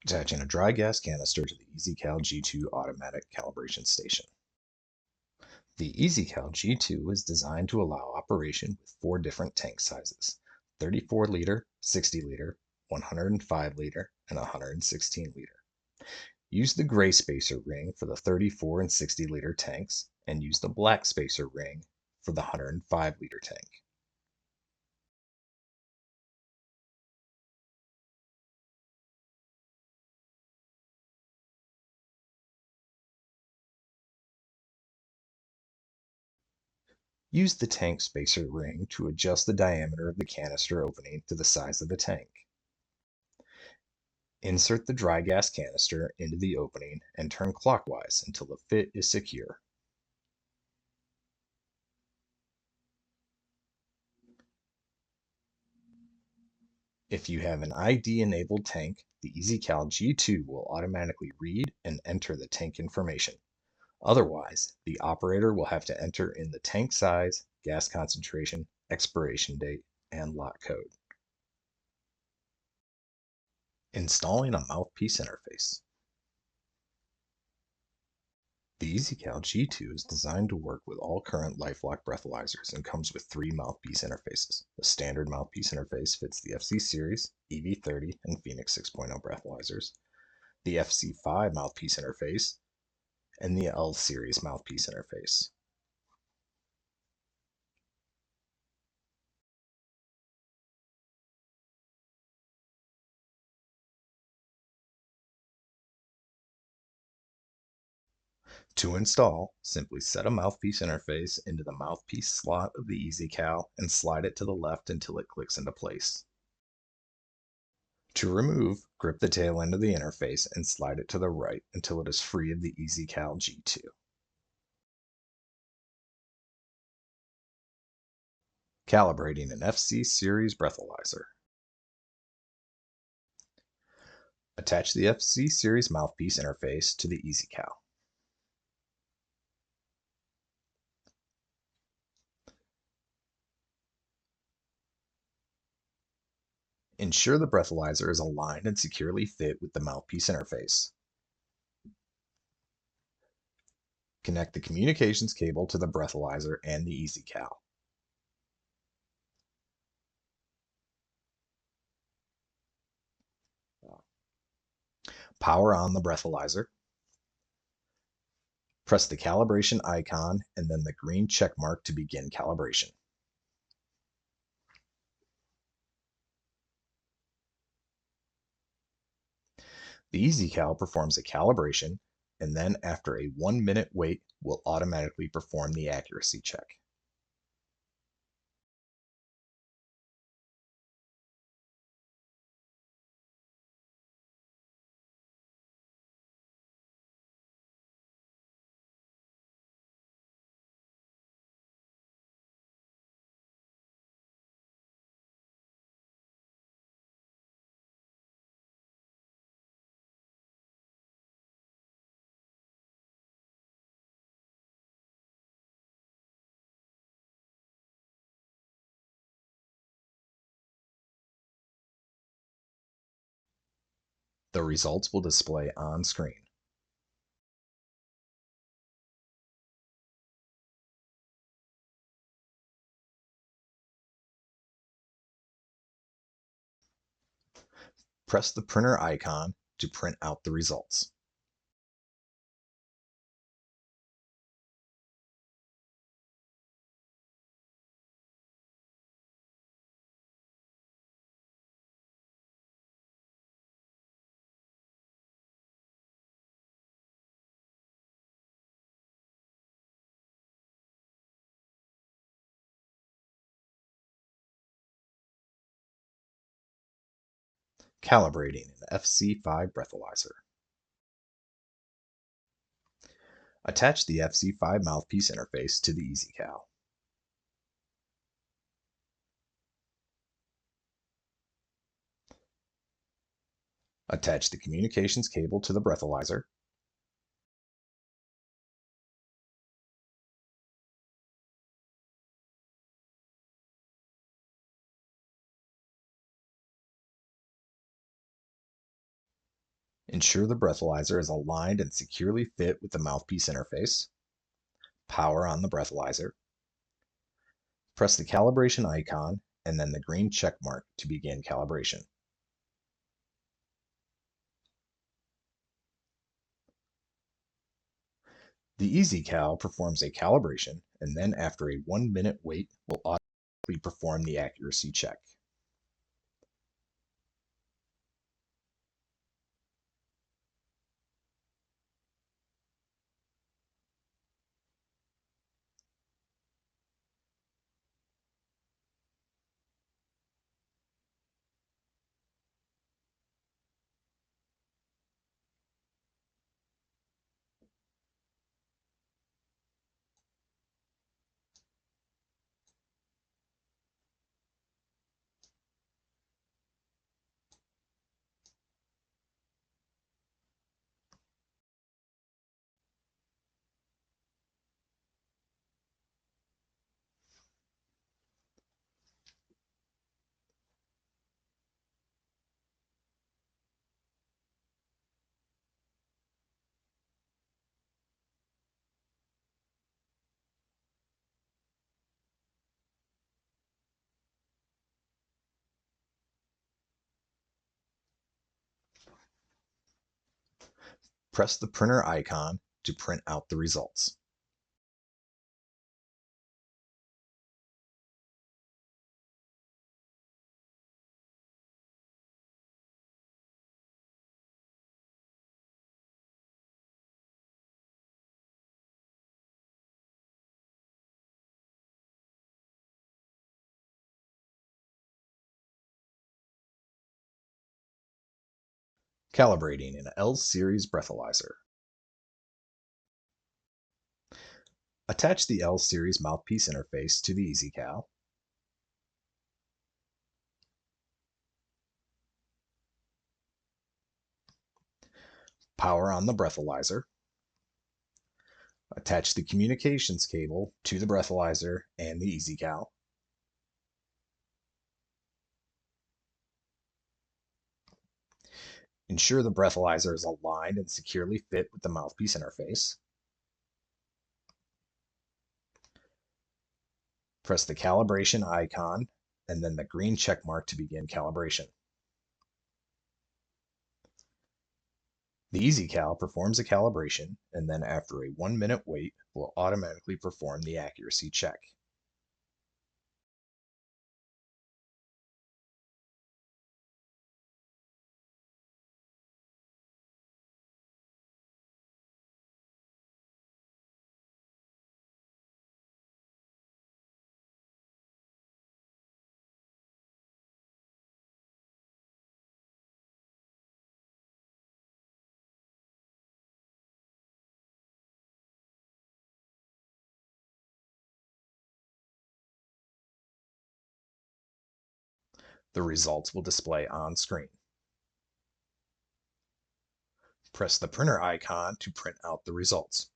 Attaching a dry gas canister to the EasyCal G2 automatic calibration station. The EasyCal G2 is designed to allow operation with 4 different tank sizes: 34 liter, 60 liter, 105 liter, and 116 liter. Use the gray spacer ring for the 34 and 60 liter tanks, and use the black spacer ring for the 105 liter tank. Use the tank spacer ring to adjust the diameter of the canister opening to the size of the tank. Insert the dry gas canister into the opening and turn clockwise until the fit is secure. If you have an ID-enabled tank, the EasyCal G2 will automatically read and enter the tank information. Otherwise, the operator will have to enter in the tank size, gas concentration, expiration date, and lot code. Installing a mouthpiece interface. The EasyCal G2 is designed to work with all current Lifeloc breathalyzers and comes with 3 mouthpiece interfaces. The standard mouthpiece interface fits the FC Series, EV30, and Phoenix 6.0 breathalyzers, the FC5 mouthpiece interface, and the L Series mouthpiece interface. To install, simply set a mouthpiece interface into the mouthpiece slot of the EasyCal and slide it to the left until it clicks into place. To remove, grip the tail end of the interface and slide it to the right until it is free of the EasyCal G2. Calibrating an FC Series breathalyzer. Attach the FC Series mouthpiece interface to the EasyCal. Ensure the breathalyzer is aligned and securely fit with the mouthpiece interface. Connect the communications cable to the breathalyzer and the EasyCal. Power on the breathalyzer. Press the calibration icon and then the green check mark to begin calibration. The EasyCal performs a calibration, and then after a 1-minute wait will automatically perform the accuracy check. The results will display on screen. Press the printer icon to print out the results. Calibrating an FC5 breathalyzer. Attach the FC5 mouthpiece interface to the EasyCal. Attach the communications cable to the breathalyzer. Ensure the breathalyzer is aligned and securely fit with the mouthpiece interface. Power on the breathalyzer. Press the calibration icon and then the green check mark to begin calibration. The EasyCal performs a calibration and then after a 1-minute wait will automatically perform the accuracy check. Press the printer icon to print out the results. Calibrating an L Series breathalyzer. Attach the L Series mouthpiece interface to the EasyCal. Power on the breathalyzer. Attach the communications cable to the breathalyzer and the EasyCal. Ensure the breathalyzer is aligned and securely fit with the mouthpiece interface. Press the calibration icon and then the green check mark to begin calibration. The EasyCal performs a calibration and then after a 1-minute wait will automatically perform the accuracy check. The results will display on screen. Press the printer icon to print out the results.